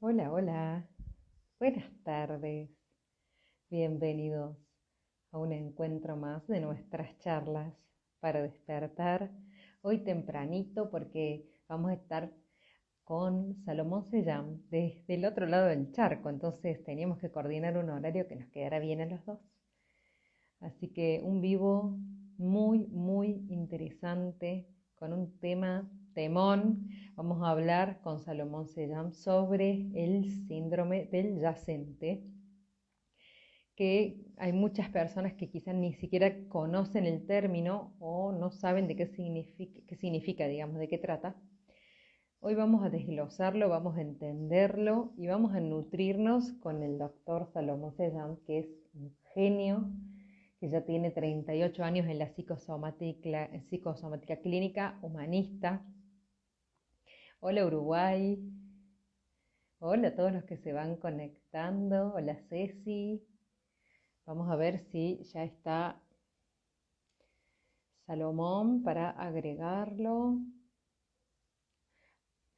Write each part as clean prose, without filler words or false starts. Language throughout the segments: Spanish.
Hola, hola. Buenas tardes. Bienvenidos a un encuentro más de nuestras charlas para despertar hoy tempranito porque vamos a estar con Salomón Sellán desde el otro lado del charco, entonces teníamos que coordinar un horario que nos quedara bien a los dos. Así que un vivo muy, muy interesante con un tema temón. Vamos a hablar con Salomón Sellán sobre el síndrome del yacente, que hay muchas personas que quizás ni siquiera conocen el término o no saben de qué significa, digamos, de qué trata. Hoy vamos a desglosarlo, vamos a entenderlo y vamos a nutrirnos con el doctor Salomón Sellán, que es un genio, que ya tiene 38 años en la psicosomática clínica humanista. Hola Uruguay, hola a todos los que se van conectando, hola Ceci. Vamos a ver si ya está Salomón para agregarlo.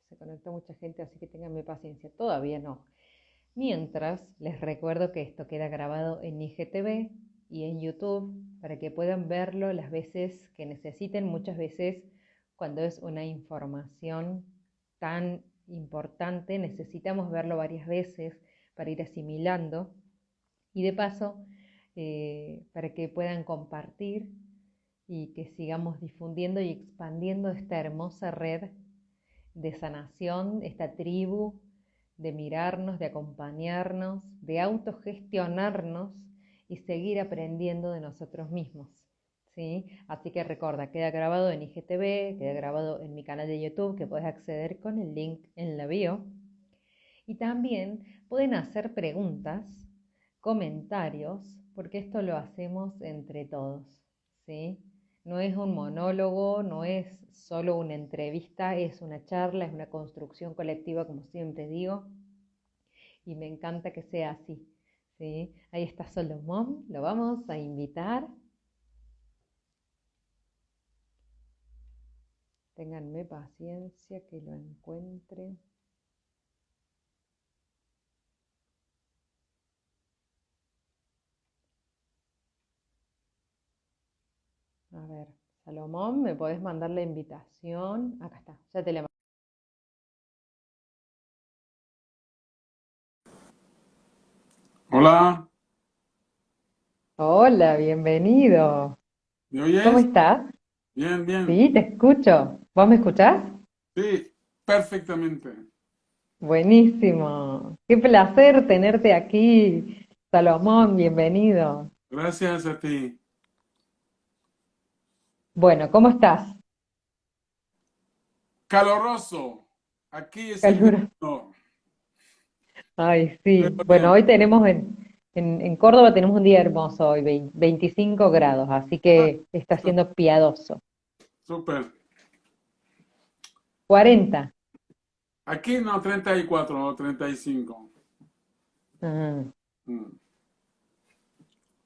Se conectó mucha gente, así que ténganme paciencia. Todavía no. Mientras, les recuerdo que esto queda grabado en IGTV y en YouTube para que puedan verlo las veces que necesiten. Muchas veces, cuando es una información tan importante, necesitamos verlo varias veces para ir asimilando. Y de paso, para que puedan compartir y que sigamos difundiendo y expandiendo esta hermosa red de sanación, esta tribu, de mirarnos, de acompañarnos, de autogestionarnos y seguir aprendiendo de nosotros mismos. ¿Sí? Así que recuerda, queda grabado en IGTV, queda grabado en mi canal de YouTube, que puedes acceder con el link en la bio. Y también pueden hacer preguntas, comentarios, porque esto lo hacemos entre todos, ¿sí? No es un monólogo, no es solo una entrevista, es una charla, es una construcción colectiva, como siempre digo, y me encanta que sea así, ¿sí? Ahí está Salomón, lo vamos a invitar. Ténganme paciencia que lo encuentre. A ver, Salomón, ¿me podés mandar la invitación? Acá está, ya te la mandé. Hola, Hola, bienvenido. ¿me ¿Cómo oyes? estás? Bien, bien. Sí, te escucho. ¿Vos me escuchás? Sí, perfectamente. Buenísimo. Qué placer tenerte aquí, Salomón, bienvenido. Gracias a ti. Bueno, ¿cómo estás? Caloroso. Aquí es Calura. invierno, Ay, sí. pero Bueno, bien. hoy tenemos en Córdoba tenemos un día hermoso hoy, 25 grados, así Ah, que está su- siendo piadoso. súper. 40. Aquí no, 34 o 35. Ah. Mm.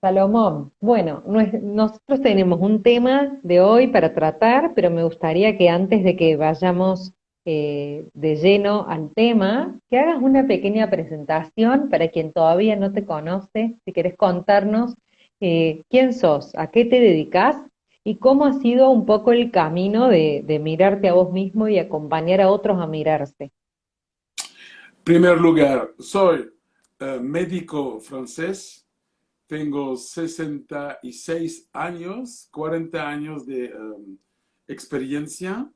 Salomón, bueno, nosotros tenemos un tema de hoy para tratar, pero me gustaría que antes de que vayamos de lleno al tema, que hagas una pequeña presentación para quien todavía no te conoce, si querés contarnos quién sos, a qué te dedicas y cómo ha sido un poco el camino de mirarte a vos mismo y acompañar a otros a mirarse. Primer lugar, soy médico francés. Tengo 66 años, 40 años de experiencia.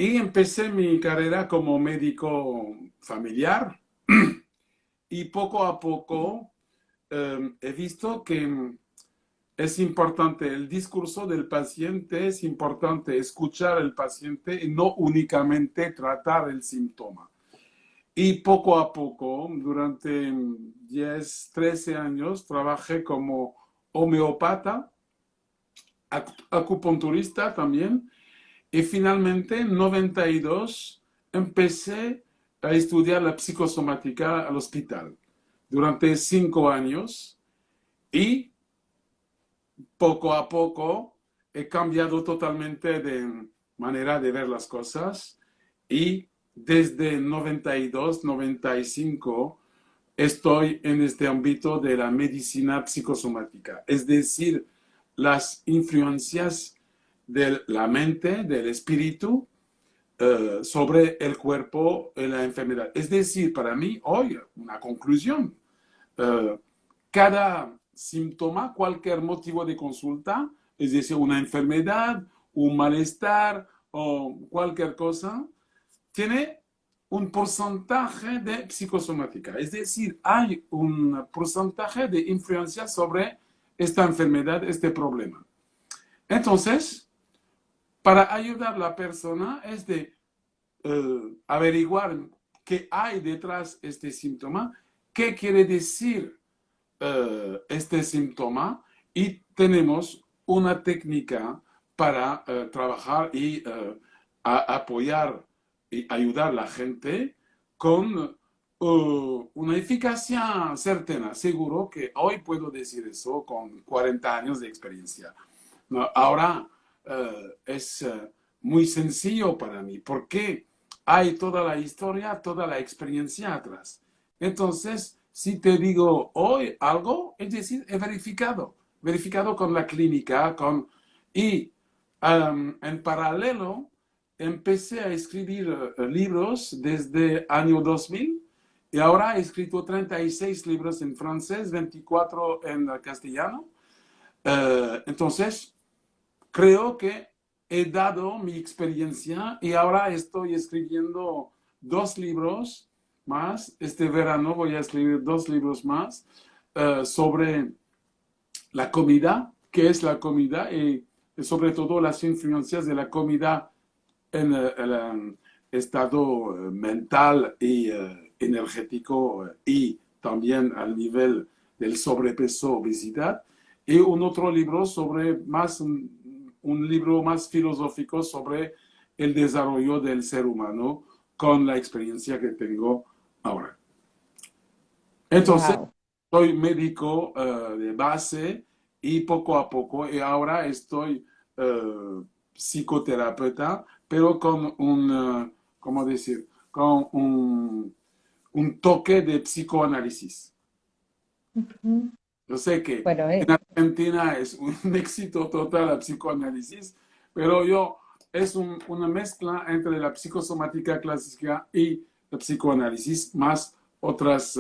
Y empecé mi carrera como médico familiar y poco a poco he visto que es importante el discurso del paciente, es importante escuchar al paciente y no únicamente tratar el síntoma. Y poco a poco, durante 10, 13 años, trabajé como homeopata, acupunturista también. Y finalmente, en 92, empecé a estudiar la psicosomática al hospital durante 5 años y poco a poco he cambiado totalmente de manera de ver las cosas y desde 92, 95, estoy en este ámbito de la medicina psicosomática, es decir, las influencias de la mente, del espíritu, sobre el cuerpo y la enfermedad. Es decir, para mí, hoy, una conclusión, cada síntoma, cualquier motivo de consulta, es decir, una enfermedad, un malestar o cualquier cosa, tiene un porcentaje de psicosomática. Es decir, hay un porcentaje de influencia sobre esta enfermedad, este problema. Entonces, para ayudar a la persona es de averiguar qué hay detrás de este síntoma, qué quiere decir este síntoma, y tenemos una técnica para trabajar y apoyar y ayudar a la gente con una eficacia certera. Seguro que hoy puedo decir eso con 40 años de experiencia. No, ahora es muy sencillo para mí porque hay toda la historia, toda la experiencia atrás. Entonces, si te digo hoy algo, es decir, he verificado con la clínica, y en paralelo empecé a escribir libros desde año 2000 y ahora he escrito 36 libros en francés, 24 en castellano. Entonces, creo que he dado mi experiencia y ahora estoy escribiendo 2 libros más. Este verano voy a escribir 2 libros más sobre la comida, qué es la comida y sobre todo las influencias de la comida en el estado mental y energético y también al nivel del sobrepeso, obesidad. Y un otro libro sobre un libro más filosófico sobre el desarrollo del ser humano con la experiencia que tengo ahora. Entonces, Wow. soy médico de base y poco a poco, y ahora estoy psicoterapeuta, pero con ¿cómo decir? Con un toque de psicoanálisis. Ujú. Yo sé que Bueno, en Argentina es un éxito total el psicoanálisis, pero es una mezcla entre la psicosomática clásica y el psicoanálisis, más otras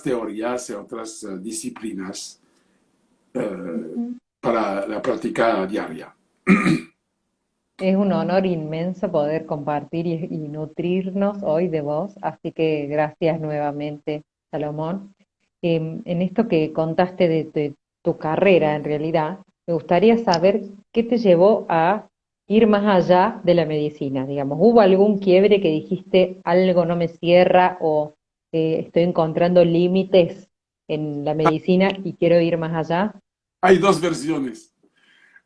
teorías y otras disciplinas eh, ujú. para la práctica diaria. Es un honor inmenso poder compartir y nutrirnos hoy de vos, así que gracias nuevamente, Salomón. En esto que contaste de tu carrera, en realidad, me gustaría saber qué te llevó a ir más allá de la medicina, digamos. ¿Hubo algún quiebre que dijiste algo no me cierra o estoy encontrando límites en la medicina y quiero ir más allá? Hay 2 versiones.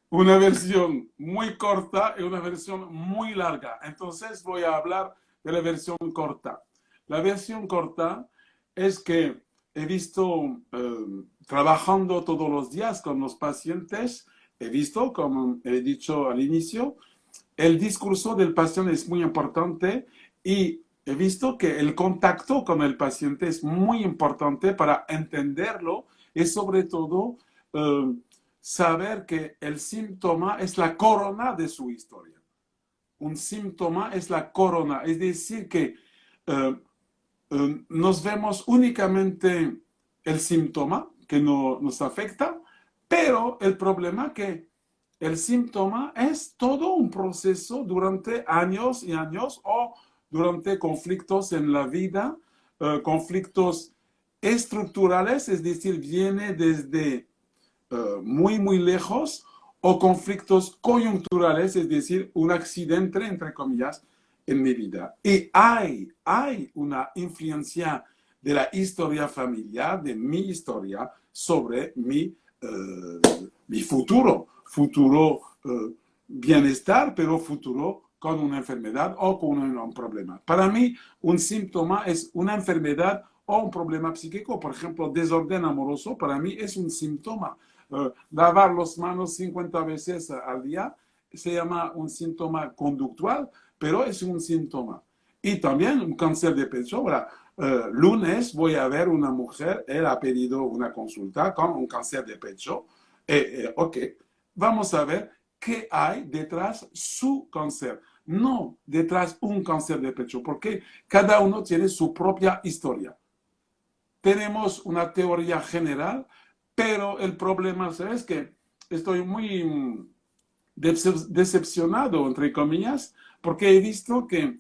Una versión muy corta y una versión muy larga. Entonces voy a hablar de la versión corta. La versión corta es que he visto, trabajando todos los días con los pacientes, he visto, como he dicho al inicio, el discurso del paciente es muy importante y he visto que el contacto con el paciente es muy importante para entenderlo y sobre todo saber que el síntoma es la corona de su historia. Un síntoma es la corona, es decir, que nos vemos únicamente el síntoma que nos afecta, pero el problema que el síntoma es todo un proceso durante años y años o durante conflictos en la vida, conflictos estructurales, es decir, viene desde muy, muy lejos, o conflictos coyunturales, es decir, un accidente, entre comillas, en mi vida. Y hay una influencia de la historia familiar, de mi historia, sobre mi futuro bienestar, pero futuro con una enfermedad o con un problema. Para mí, un síntoma es una enfermedad o un problema psíquico. Por ejemplo, desorden amoroso, para mí es un síntoma. Lavar las manos 50 veces al día se llama un síntoma conductual, pero es un síntoma. Y también un cáncer de pecho. Ahora, lunes voy a ver una mujer, él ha pedido una consulta con un cáncer de pecho. Ok, vamos a ver qué hay detrás su cáncer. No detrás un cáncer de pecho, porque cada uno tiene su propia historia. Tenemos una teoría general, pero el problema es que estoy muy decepcionado, entre comillas, porque he visto que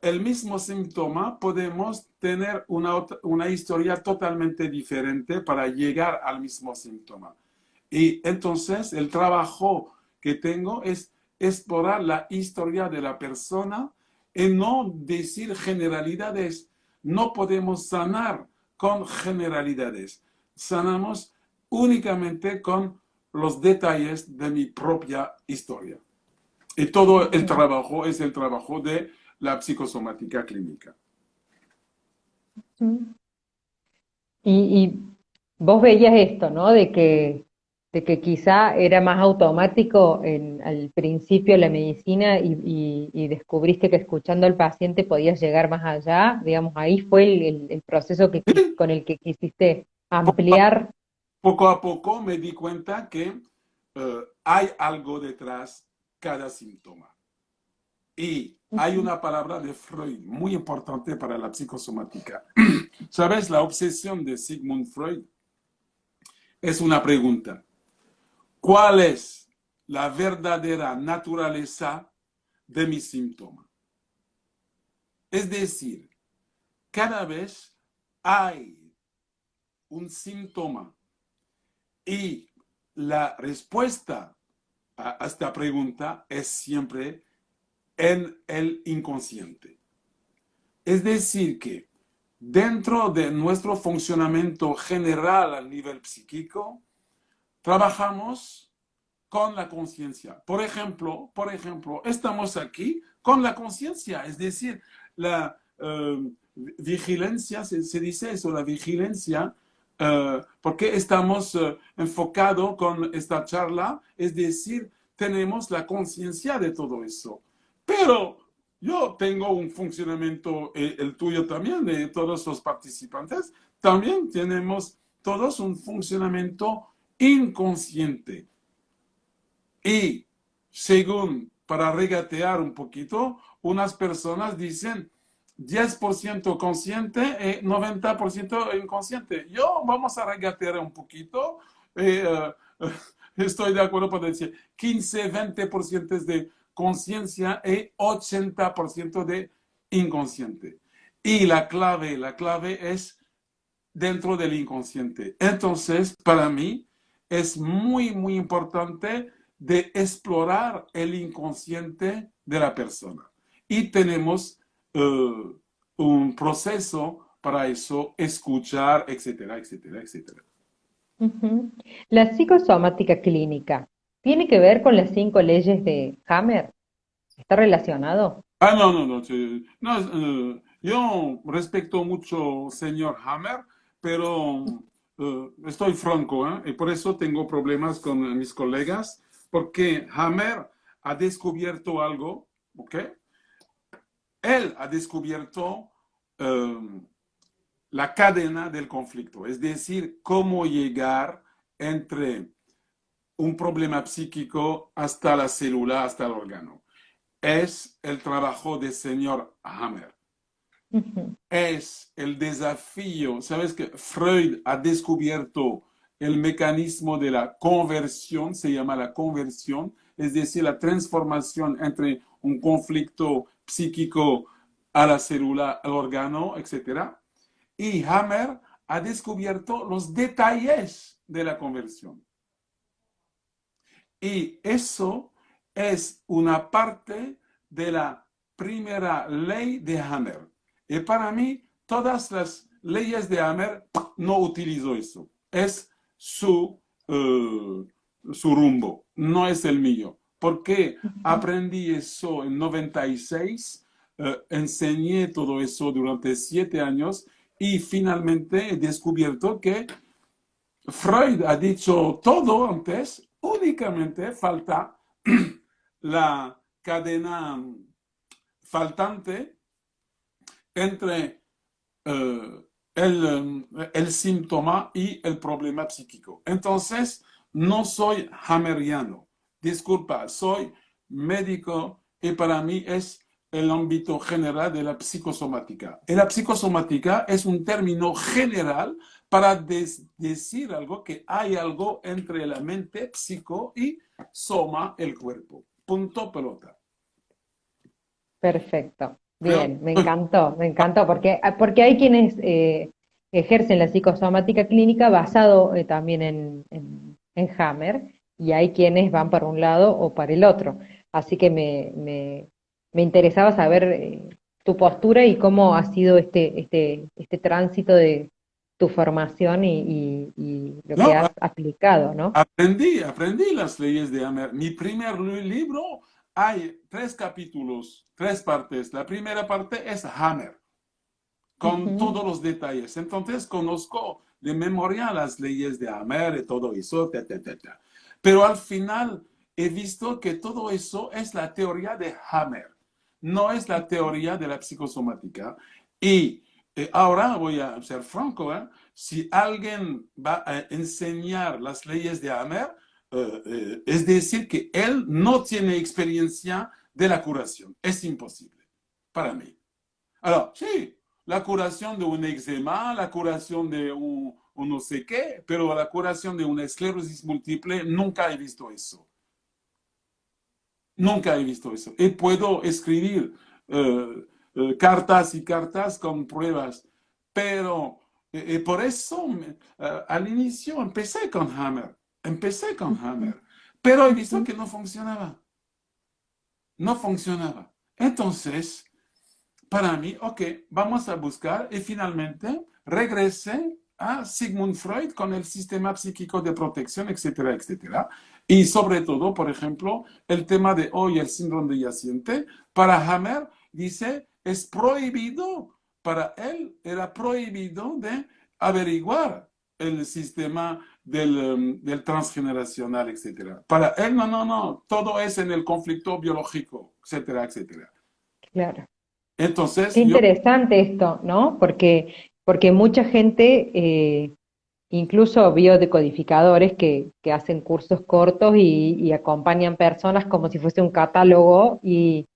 el mismo síntoma podemos tener una historia totalmente diferente para llegar al mismo síntoma. Y entonces el trabajo que tengo es explorar la historia de la persona y no decir generalidades. No podemos sanar con generalidades. Sanamos únicamente con los detalles de mi propia historia. Y todo el trabajo es el trabajo de la psicosomática clínica. Y vos veías esto, ¿no? De que quizá era más automático al principio la medicina y descubriste que escuchando al paciente podías llegar más allá, digamos, ahí fue el proceso con el que quisiste ampliar. Poco a poco me di cuenta que hay algo detrás cada síntoma. Y hay una palabra de Freud muy importante para la psicosomática. ¿Sabes? La obsesión de Sigmund Freud es una pregunta. ¿Cuál es la verdadera naturaleza de mi síntoma? Es decir, cada vez hay un síntoma y la respuesta a esta pregunta es siempre en el inconsciente. Es decir, que dentro de nuestro funcionamiento general a nivel psíquico, trabajamos con la conciencia. Por ejemplo, estamos aquí con la conciencia, es decir, la vigilancia, se dice eso, la vigilancia, porque estamos enfocados con esta charla, es decir, tenemos la conciencia de todo eso. Pero yo tengo un funcionamiento, el tuyo también, de todos los participantes, también tenemos todos un funcionamiento inconsciente. Y según, para regatear un poquito, unas personas dicen 10% consciente y 90% inconsciente. Yo vamos a regatear un poquito. Estoy de acuerdo para decir 15-20% de conciencia y 80% de inconsciente. Y la clave es dentro del inconsciente. Entonces, para mí, es muy importante de explorar el inconsciente de la persona. Y tenemos un proceso para eso, escuchar, etcétera, etcétera, etcétera. Ujú. La psicosomática clínica, ¿tiene que ver con las 5 leyes de Hammer? ¿Está relacionado? Ah, no, no, no. No, yo respeto mucho señor Hammer, pero estoy franco, ¿eh? Y por eso tengo problemas con mis colegas, porque Hammer ha descubierto algo, ¿ok? Él ha descubierto la cadena del conflicto, es decir, cómo llegar entre un problema psíquico hasta la célula, hasta el órgano. Es el trabajo del señor Hammer. Ujú. Es el desafío. Sabes que Freud ha descubierto el mecanismo de la conversión, se llama la conversión, es decir, la transformación entre un conflicto psíquico a la célula, al órgano, etc. Y Hammer ha descubierto los detalles de la conversión. Y eso es una parte de la primera ley de Hammer. Y para mí, todas las leyes de Hammer no utilizo eso. Es su rumbo, no es el mío. Porque aprendí eso en 96, enseñé todo eso durante 7 años y finalmente he descubierto que Freud ha dicho todo antes, únicamente falta la cadena faltante entre el síntoma y el problema psíquico. Entonces, no soy hammeriano. Disculpa, soy médico y para mí es el ámbito general de la psicosomática. Y la psicosomática es un término general para decir algo, que hay algo entre la mente, psico, y soma, el cuerpo. Punto, pelota. Perfecto. ¿Veo? Bien, me encantó, porque hay quienes ejercen la psicosomática clínica basado también en Hammer, y hay quienes van para un lado o para el otro. Así que me interesaba saber tu postura y cómo ha sido este tránsito de tu formación y lo que No, has aplicado, ¿no? aprendí las leyes de Hammer. Mi primer libro hay 3 capítulos, 3 partes. La primera parte es Hammer, con Ujú. todos los detalles. Entonces conozco de memoria las leyes de Hammer y todo eso, Pero al final he visto que todo eso es la teoría de Hammer, no es la teoría de la psicosomática. Y ahora voy a ser franco, ¿eh? Si alguien va a enseñar las leyes de Hammer, es decir, que él no tiene experiencia de la curación. Es imposible para mí. Alors, sí, la curación de un eczema, la curación de un no sé qué, pero la curación de una esclerosis múltiple, nunca he visto eso. Nunca he visto eso. Y puedo escribir cartas y cartas con pruebas, pero por eso al inicio empecé con Hammer, pero he visto Ujú. que no funcionaba, no funcionaba. Entonces, para mí, ok, vamos a buscar y finalmente regresé a Sigmund Freud con el sistema psíquico de protección, etcétera, etcétera. Y sobre todo, por ejemplo, el tema de hoy, el síndrome de yaciente, para Hammer dice, es prohibido, para él era prohibido de averiguar el sistema del transgeneracional, etcétera. Para él, no, no, no, todo es en el conflicto biológico, etcétera, etcétera. Claro. Qué Entonces, yo, interesante esto, ¿no? Porque mucha gente, incluso biodecodificadores que hacen cursos cortos y acompañan personas como si fuese un catálogo, y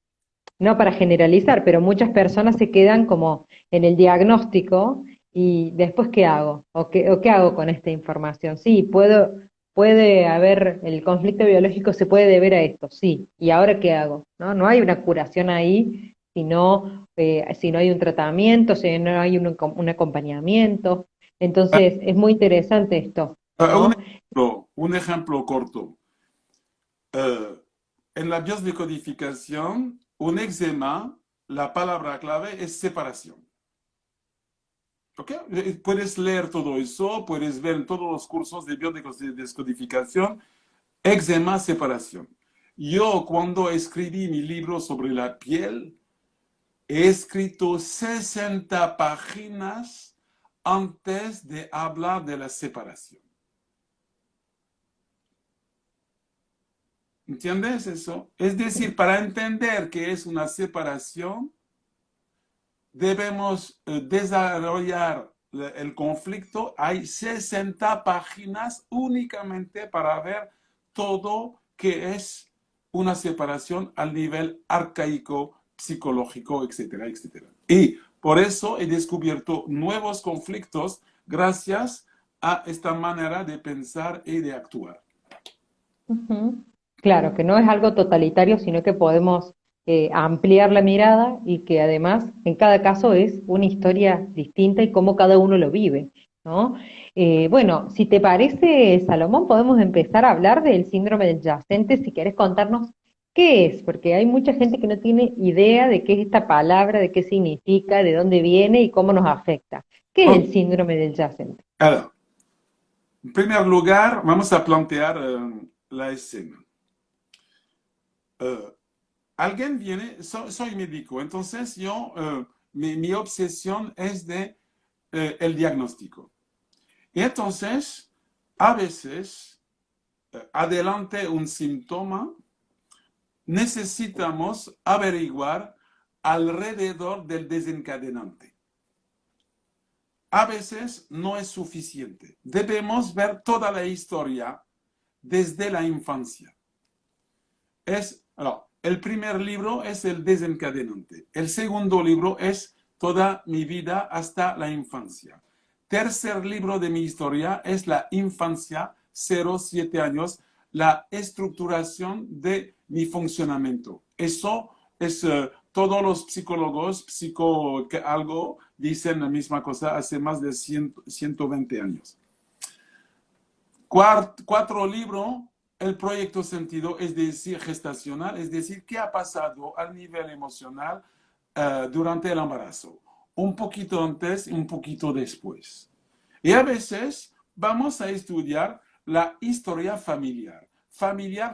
no para generalizar, pero muchas personas se quedan como en el diagnóstico y después ¿qué hago? O qué hago con esta información? Sí, puede haber, el conflicto biológico se puede deber a esto, sí, ¿y ahora qué hago? ¿No? No hay una curación ahí, si no hay un tratamiento, si no hay un acompañamiento. Entonces, es muy interesante esto, ¿no? un ejemplo corto. Eh, en la biodescodificación, un eczema, la palabra clave es separación. ¿Ok? Puedes leer todo eso, puedes ver en todos los cursos de biodescodificación, eczema, separación. Yo cuando escribí mi libro sobre la piel, he escrito 60 páginas antes de hablar de la separación. ¿Entiendes eso? Es decir, para entender qué es una separación, debemos desarrollar el conflicto. Hay 60 páginas únicamente para ver todo que es una separación al nivel arcaico, psicológico, etcétera, etcétera. Y por eso he descubierto nuevos conflictos gracias a esta manera de pensar y de actuar. Ujú. Claro, que no es algo totalitario, sino que podemos ampliar la mirada y que además en cada caso es una historia distinta y cómo cada uno lo vive, ¿no? Bueno, si te parece, Salomón, podemos empezar a hablar del síndrome del yacente, si querés contarnos qué es, porque hay mucha gente que no tiene idea de qué es esta palabra, de qué significa, de dónde viene y cómo nos afecta. ¿Qué es Oh, el síndrome del yacente? alors, en primer lugar, vamos a plantear la escena. Uh, alguien viene, soy médico, entonces yo, mi obsesión es de el diagnóstico. Y entonces, a veces, adelante un síntoma necesitamos averiguar alrededor del desencadenante. A veces no es suficiente. Debemos ver toda la historia desde la infancia. El primer libro es el desencadenante. El segundo libro es toda mi vida hasta la infancia. Tercer libro de mi historia es la infancia, 0-7 años, la estructuración de mi funcionamiento. Eso es, todos los psicólogos, algo, dicen la misma cosa hace más de 120 años. Cuatro libros, el proyecto sentido, es decir, gestacional, es decir, qué ha pasado al nivel emocional durante el embarazo. Un poquito antes y un poquito después. Y a veces vamos a estudiar la historia familiar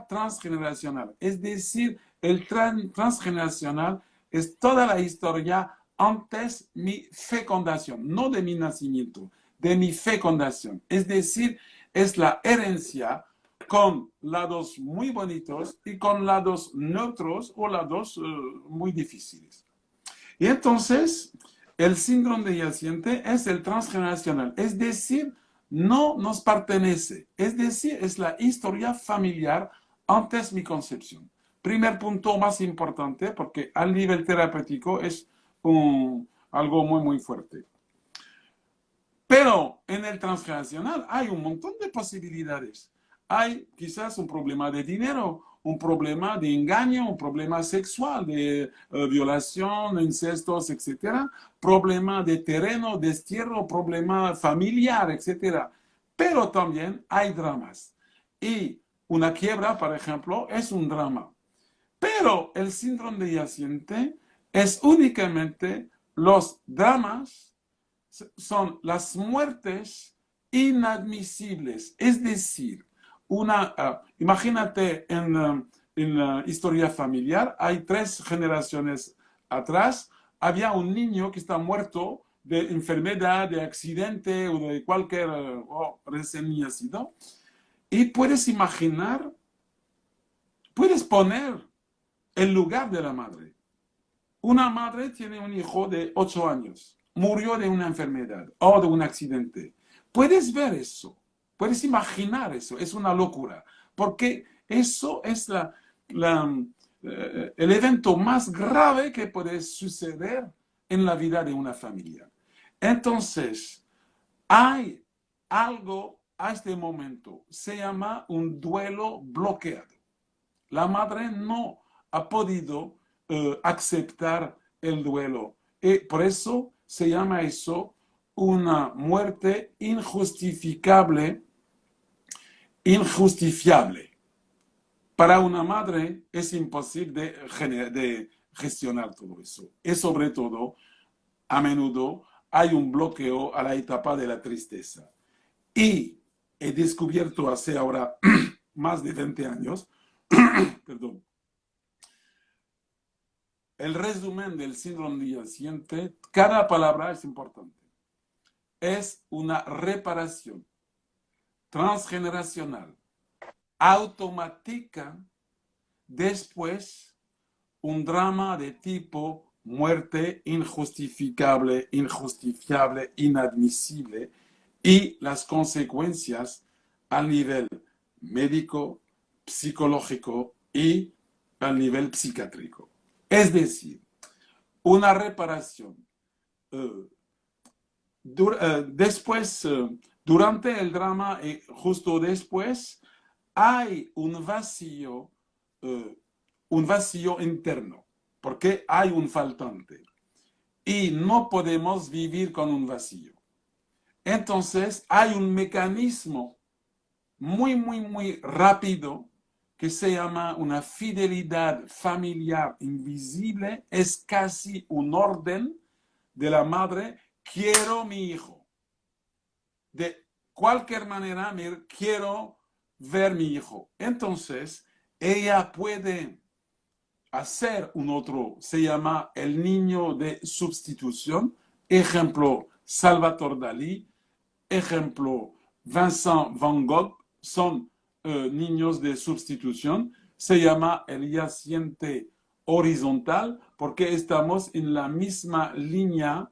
transgeneracional. Es decir, el transgeneracional es toda la historia antes mi fecundación, no de mi nacimiento, de mi fecundación. Es decir, es la herencia con lados muy bonitos y con lados neutros o lados muy difíciles. Y entonces, el síndrome de yaciente es el transgeneracional, es decir, no nos pertenece, es decir, es la historia familiar antes mi concepción. Primer punto más importante, porque al nivel terapéutico es algo muy, muy fuerte. Pero en el transgeneracional hay un montón de posibilidades. Hay quizás un problema de dinero, un problema de engaño, un problema sexual, de violación, incestos, etc. Problema de terreno, destierro, problema familiar, etc. Pero también hay dramas. Y una quiebra, por ejemplo, es un drama. Pero el síndrome de yaciente es únicamente los dramas, son las muertes inadmisibles. Es decir, imagínate en la historia familiar, hay 3 generaciones atrás, había un niño que está muerto de enfermedad, de accidente o de cualquier recién nacido. Y puedes imaginar, puedes poner el lugar de la madre. Una madre tiene un hijo de 8 años, murió de una enfermedad o de un accidente. Puedes ver eso, puedes imaginar eso, es una locura, porque eso es el evento más grave que puede suceder en la vida de una familia. Entonces, hay algo a este momento, se llama un duelo bloqueado. La madre no ha podido aceptar el duelo. Y por eso se llama eso una muerte injustificable, injustifiable. Para una madre es imposible de gestionar todo eso. Y sobre todo, a menudo hay un bloqueo a la etapa de la tristeza. Y he descubierto hace ahora más de 20 años, perdón, el resumen del síndrome de yaciente, cada palabra es importante. Es una reparación transgeneracional, automática, después un drama de tipo muerte injustificable, injustifiable, inadmisible y las consecuencias a nivel médico, psicológico y a nivel psiquiátrico. Es decir, una reparación. Después, durante el drama y justo después, hay un vacío interno, porque hay un faltante. Y no podemos vivir con un vacío. Entonces, hay un mecanismo muy, muy, muy rápido que se llama una fidelidad familiar invisible, es casi un orden de la madre, quiero mi hijo. De cualquier manera, quiero ver mi hijo. Entonces, ella puede hacer un otro, se llama el niño de sustitución, ejemplo, Salvador Dalí, ejemplo, Vincent Van Gogh, son niños de sustitución. se llama el yaciente horizontal porque estamos en la misma línea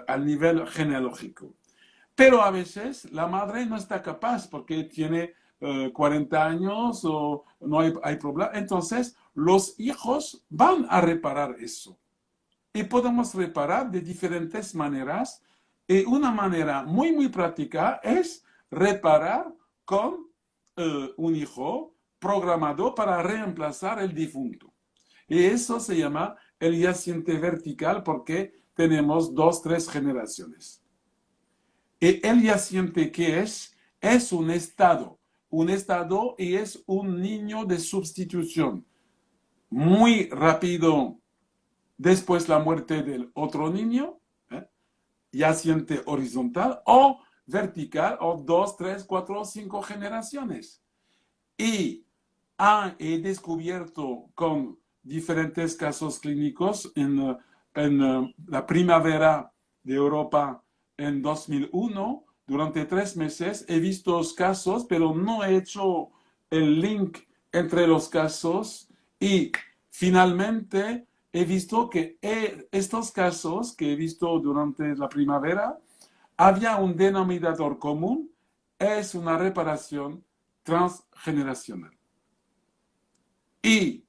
al nivel genealógico. Pero a veces la madre no está capaz porque tiene 40 años o no hay problema. Entonces los hijos van a reparar eso. Y podemos reparar de diferentes maneras. Y una manera muy práctica es reparar con un hijo programado para reemplazar el difunto. Y eso se llama el yaciente vertical porque tenemos 2, 3 generaciones. Y el yaciente, ¿qué es? Es un estado y es un niño de sustitución. Muy rápido después la muerte del otro niño, yaciente horizontal o vertical, o 2, 3, 4, 5 generaciones. Y he descubierto con diferentes casos clínicos en la primavera de Europa en 2001, durante 3 meses, he visto los casos, pero no he hecho el link entre los casos y finalmente he visto que estos casos que he visto durante la primavera, había un denominador común, es una reparación transgeneracional. Y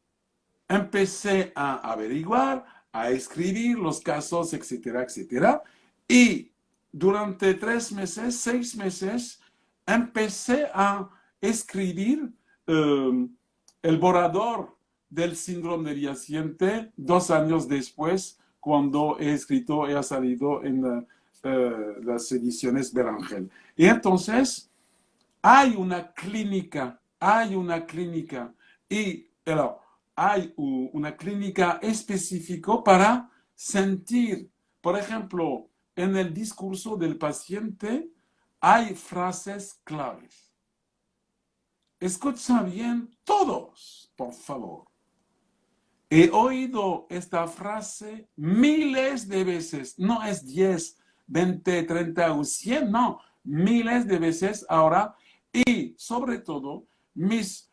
empecé a averiguar, a escribir los casos, etcétera, etcétera. Y durante 3 meses, 6 meses, empecé a escribir el borrador del síndrome del yaciente 2 años después, cuando he salido en las ediciones Berangel. Y entonces, hay una clínica, y hay una clínica específica para sentir, por ejemplo, en el discurso del paciente hay frases claves. Escucha bien todos, por favor. He oído esta frase miles de veces, no es 10, 20, 30 o 100, no, miles de veces ahora, y sobre todo mis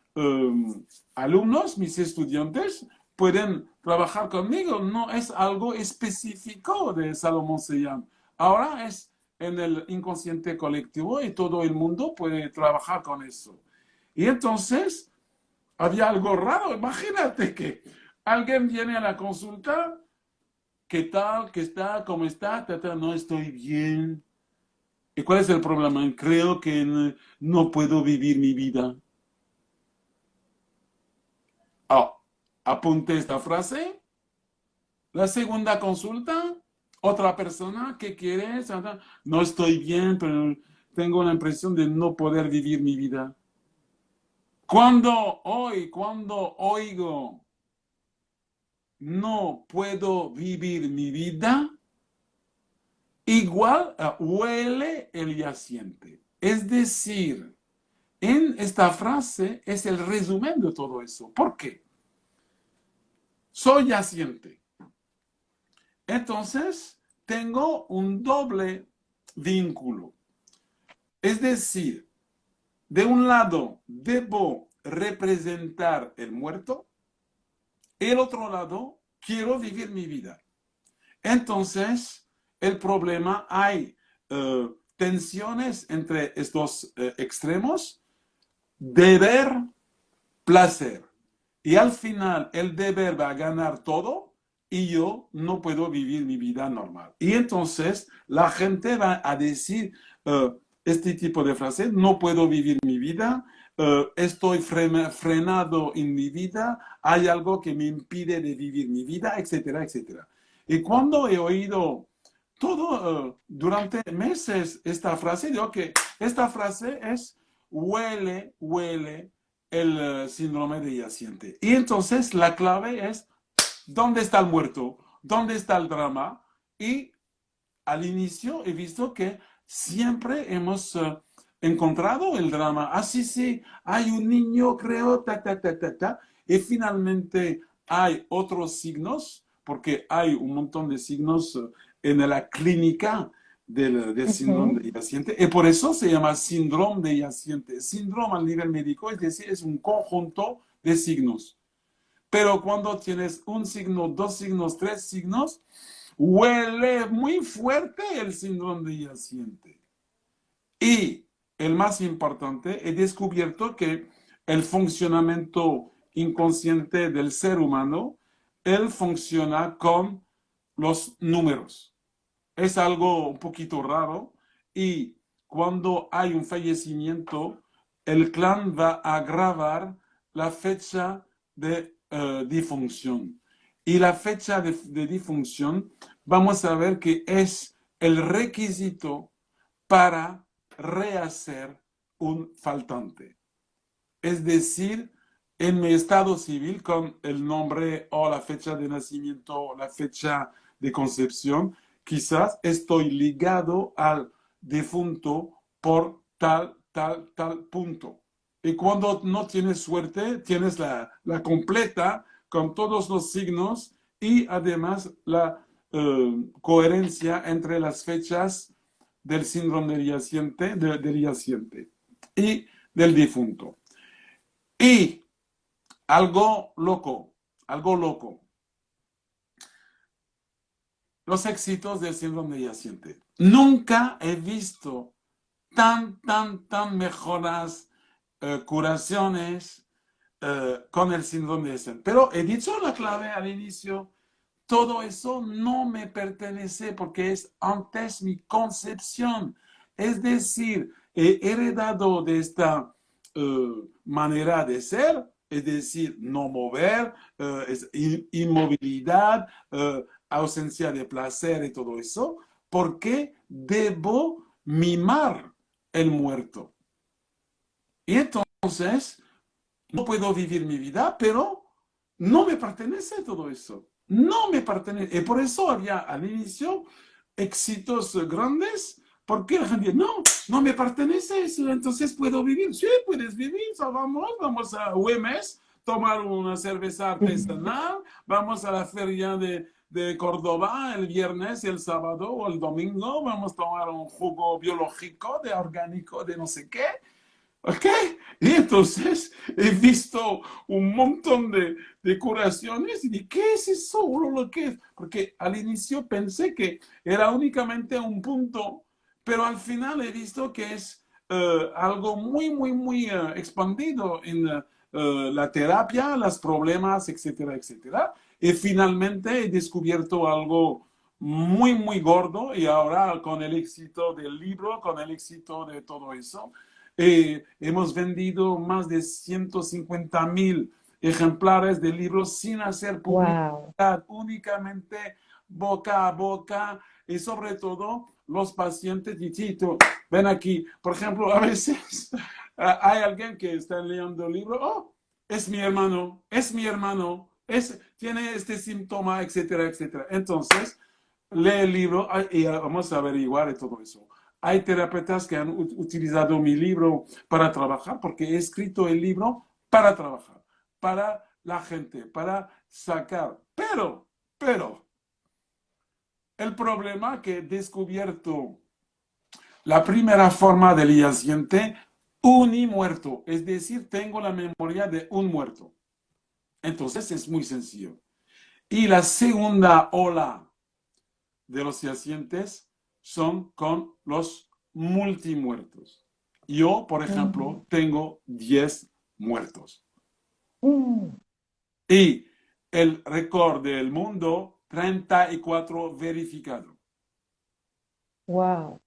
alumnos, mis estudiantes pueden trabajar conmigo, no es algo específico de Salomón Seyam. Ahora es en el inconsciente colectivo y todo el mundo puede trabajar con eso. Y entonces había algo raro, imagínate que alguien viene a la consulta, ¿qué tal? ¿Qué está? ¿Cómo está? No estoy bien. ¿Y cuál es el problema? Creo que no puedo vivir mi vida. Apunté esta frase. La segunda consulta, otra persona que quiere, no estoy bien, pero tengo la impresión de no poder vivir mi vida. Cuando oigo, no puedo vivir mi vida, igual huele el yaciente. Es decir, en esta frase es el resumen de todo eso. ¿Por qué? Soy yaciente. Entonces, tengo un doble vínculo. Es decir, de un lado, debo representar el muerto. El otro lado, quiero vivir mi vida. Entonces, el problema, hay tensiones entre estos extremos, deber, placer. Y al final, el deber va a ganar todo y yo no puedo vivir mi vida normal. Y entonces, la gente va a decir este tipo de frase, no puedo vivir mi vida, estoy frenado en mi vida, hay algo que me impide de vivir mi vida, etcétera, etcétera. Y cuando he oído todo durante meses esta frase, digo que esta frase es huele el síndrome de yaciente. Y entonces la clave es ¿dónde está el muerto? ¿Dónde está el drama? Y al inicio he visto que siempre hemos encontrado el drama. Sí, hay un niño, creo, y finalmente hay otros signos, porque hay un montón de signos en la clínica del síndrome de yaciente, y por eso se llama síndrome de yaciente. Síndrome a nivel médico, es decir, es un conjunto de signos. Pero cuando tienes un signo, dos signos, tres signos, huele muy fuerte el síndrome yaciente. Y el más importante, he descubierto que el funcionamiento inconsciente del ser humano, él funciona con los números. Es algo un poquito raro y cuando hay un fallecimiento, el clan va a grabar la fecha de difunción. Y la fecha de difunción, vamos a ver que es el requisito para rehacer un faltante. Es decir, en mi estado civil, con el nombre o la fecha de nacimiento o la fecha de concepción, quizás estoy ligado al difunto por tal punto. Y cuando no tienes suerte, tienes la completa con todos los signos y además la coherencia entre las fechas del síndrome del yaciente y del difunto. Y algo loco. Los éxitos del síndrome yaciente. Nunca he visto tan mejoras, curaciones con el síndrome yaciente. Pero he dicho la clave al inicio. Todo eso no me pertenece porque es antes mi concepción. Es decir, he heredado de esta manera de ser, es decir, no mover, inmovilidad, ausencia de placer y todo eso, porque debo mimar el muerto. Y entonces, no puedo vivir mi vida, pero no me pertenece todo eso. No me pertenece. Y por eso había al inicio éxitos grandes, porque la gente dice, no me pertenece eso, entonces puedo vivir. Sí, puedes vivir, vamos a Güemes, tomar una cerveza artesanal, vamos a la feria de Córdoba el viernes, el sábado o el domingo, vamos a tomar un jugo biológico, de orgánico, de no sé qué. ¿Ok? Y entonces he visto un montón de curaciones y dije, ¿qué es eso? ¿Lo que es? Porque al inicio pensé que era únicamente un punto, pero al final he visto que es algo muy expandido en la terapia, los problemas, etcétera, etcétera. Y finalmente he descubierto algo muy gordo y ahora con el éxito del libro, con el éxito de todo eso, hemos vendido más de 150,000 ejemplares de libros sin hacer publicidad, únicamente boca a boca y sobre todo los pacientes dicen, ven aquí, por ejemplo, a veces hay alguien que está leyendo el libro, es mi hermano, tiene este síntoma, etcétera, etcétera. Entonces, lee el libro y vamos a averiguar y todo eso. Hay terapeutas que han utilizado mi libro para trabajar, porque he escrito el libro para trabajar, para la gente, para sacar. Pero, el problema que he descubierto la primera forma del yaciente unimuerto, es decir, tengo la memoria de un muerto. Entonces es muy sencillo. Y la segunda ola de los yacientes son con los multimuertos. Yo, por ejemplo, tengo 10 muertos. Y el récord del mundo, 34 verificado. Wow.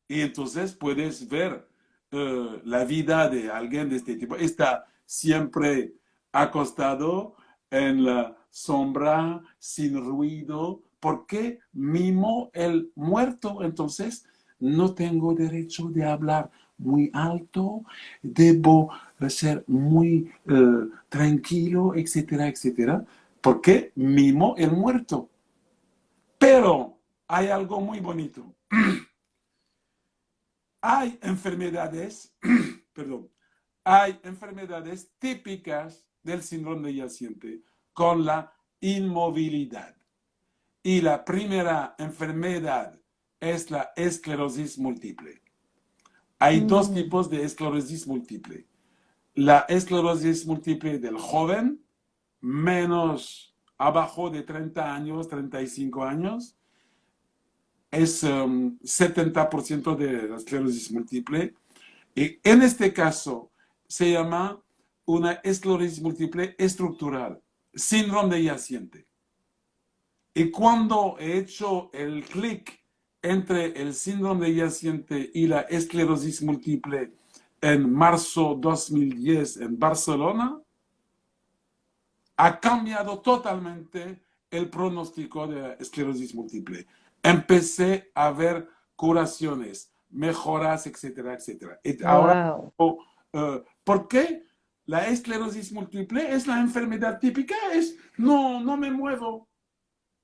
Y entonces puedes ver la vida de alguien de este tipo. Está siempre acostado en la sombra, sin ruido. ¿Por qué mimo el muerto? Entonces no tengo derecho de hablar muy alto, debo ser muy tranquilo, etcétera, etcétera. ¿Por qué mimo el muerto? Pero hay algo muy bonito. Hay enfermedades, perdón, hay enfermedades típicas del síndrome yaciente con la inmovilidad. Y la primera enfermedad es la esclerosis múltiple. Hay dos tipos de esclerosis múltiple. la esclerosis múltiple del joven, menos abajo de 30 años, 35 años, es 70% de la esclerosis múltiple. Y en este caso se llama una esclerosis múltiple estructural, síndrome de yaciente. Y cuando he hecho el clic entre el síndrome de yaciente y la esclerosis múltiple en marzo 2010 en Barcelona, ha cambiado totalmente el pronóstico de la esclerosis múltiple. Empecé a ver curaciones, mejoras, etcétera, etcétera. Y ahora, Wow. ¿por qué? La esclerosis múltiple es la enfermedad típica, no me muevo,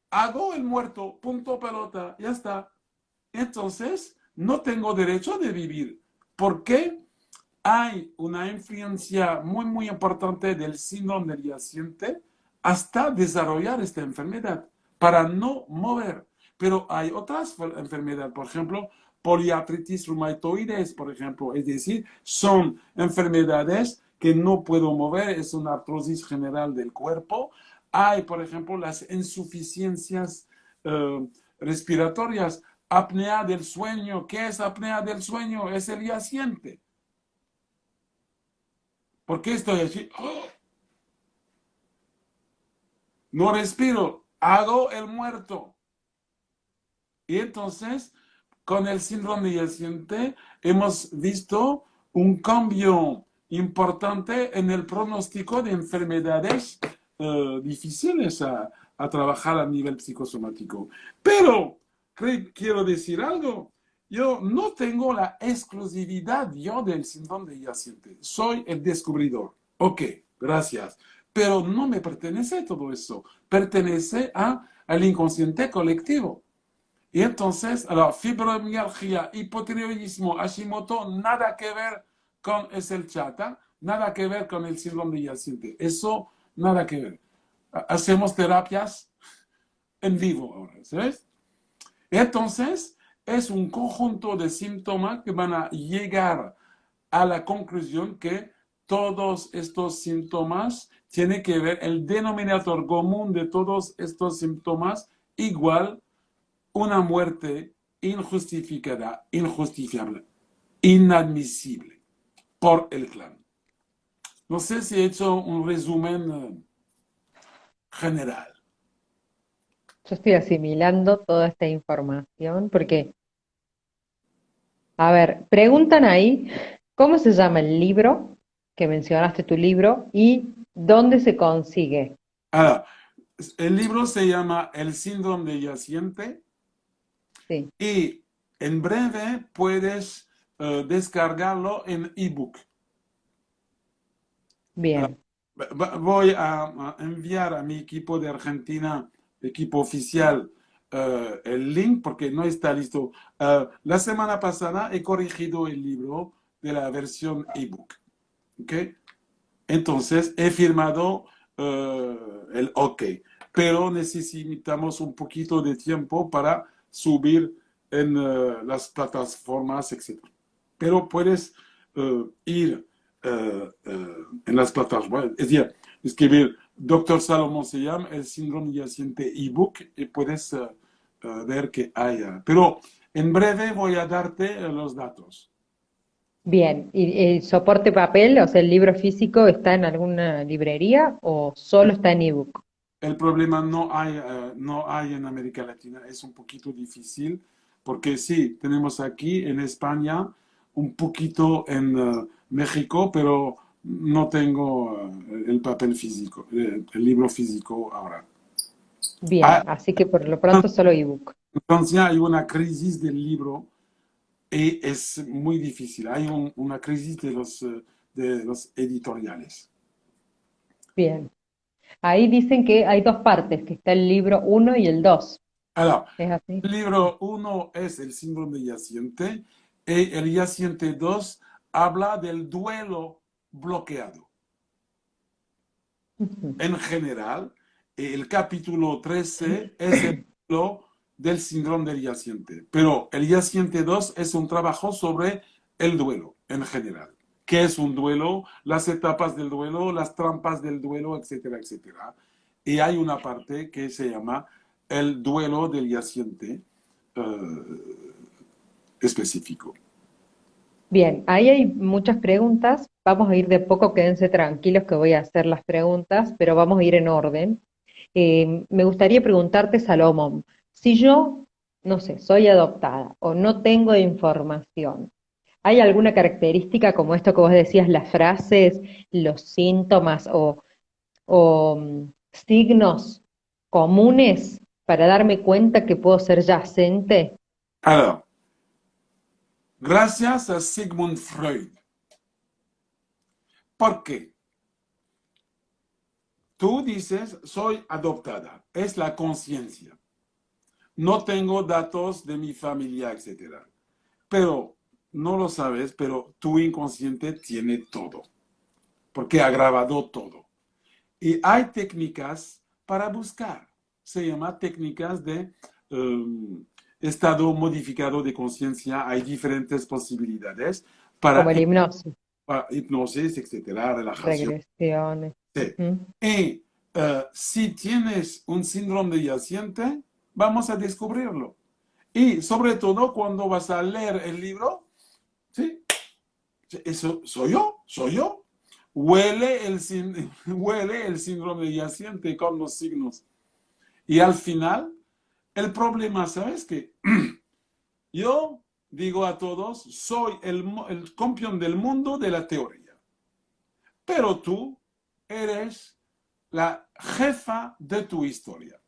hago el muerto, punto pelota, ya está. Entonces, no tengo derecho de vivir. ¿Por qué? Hay una influencia muy, muy importante del síndrome del yaciente hasta desarrollar esta enfermedad para no mover. Pero hay otras enfermedades, por ejemplo, poliartritis reumatoides, por ejemplo, es decir, son enfermedades que no puedo mover, es una artrosis general del cuerpo. Hay, por ejemplo, las insuficiencias respiratorias, apnea del sueño. ¿Qué es apnea del sueño? Es el yaciente. ¿Por qué estoy así? ¡Oh! No respiro, hago el muerto. Y entonces, con el síndrome de yaciente, hemos visto un cambio importante en el pronóstico de enfermedades difíciles a trabajar a nivel psicosomático. Pero, quiero decir algo, yo no tengo la exclusividad yo del síndrome de yaciente. Soy el descubridor. Ok, gracias. Pero no me pertenece todo eso. Pertenece al inconsciente colectivo. Y entonces, fibromialgia, hipotiroidismo, Hashimoto, nada que ver con el chata, nada que ver con el síndrome de yaciente. Eso, nada que ver. Hacemos terapias en vivo ahora, ¿sabes? Entonces, es un conjunto de síntomas que van a llegar a la conclusión que todos estos síntomas tienen que ver, el denominador común de todos estos síntomas, igual una muerte injustificada, injustifiable, inadmisible por el clan. No sé si he hecho un resumen general. Yo estoy asimilando toda esta información porque, a ver, preguntan ahí, ¿cómo se llama el libro que mencionaste tu libro y dónde se consigue? Ahora, el libro se llama El síndrome de yaciente Sí, y en breve puedes descargarlo en ebook. bien, Voy a enviar a mi equipo de Argentina, equipo oficial, el link porque no está listo. La semana pasada he corregido el libro de la versión ebook. ¿Okay? Entonces he firmado el OK, pero necesitamos un poquito de tiempo para subir en las plataformas, etc. Pero puedes ir en las plataformas, es decir, escribir Dr. Salomón se llama el síndrome yaciente ebook y puedes ver que hay. Pero en breve voy a darte los datos. bien. ¿Y el soporte papel, o sea, el libro físico, está en alguna librería o solo está en ebook? El problema no hay en América Latina, es un poquito difícil, porque sí, tenemos aquí en España, un poquito en México, pero no tengo el papel físico, el libro físico ahora. Bien, Ah, así que por lo pronto solo ebook. en Francia hay una crisis del libro y es muy difícil. Hay una crisis de los editoriales. Bien. Ahí dicen que hay dos partes, que está el libro uno y el 2. Alors, ¿Es así? el libro uno es el síndrome de yaciente y el yaciente 2 habla del duelo bloqueado. Ujú. En general, el capítulo 13 es el duelo del síndrome del yaciente, pero el yaciente 2 es un trabajo sobre el duelo en general. qué es un duelo, las etapas del duelo, las trampas del duelo, etcétera, etcétera. Y hay una parte que se llama el duelo del yaciente específico. Bien, ahí hay muchas preguntas. Vamos a ir de poco, quédense tranquilos que voy a hacer las preguntas, pero vamos a ir en orden. Me gustaría preguntarte, Salomón, si yo, no sé, soy adoptada o no tengo información, ¿hay alguna característica como esto que vos decías, las frases, los síntomas o signos comunes para darme cuenta que puedo ser yacente? Alors, gracias a Sigmund Freud. ¿Por qué? Tú dices, soy adoptada, es la conciencia. No tengo datos de mi familia, etcétera. Pero no lo sabes, pero tu inconsciente tiene todo, porque ha grabado todo. Y hay técnicas para buscar. Se llama técnicas de estado modificado de conciencia. Hay diferentes posibilidades Como para, el hipnosis, para hipnosis, etcétera, relajación. regresiones. Sí. Ujú. Y si tienes un síndrome de yaciente, vamos a descubrirlo. Y sobre todo cuando vas a leer el libro, ¿sí? Eso soy yo. Huele el síndrome yaciente con los signos. Y al final, el problema, ¿sabes qué? Yo digo a todos, soy el campeón del mundo de la teoría. Pero tú eres la jefa de tu historia.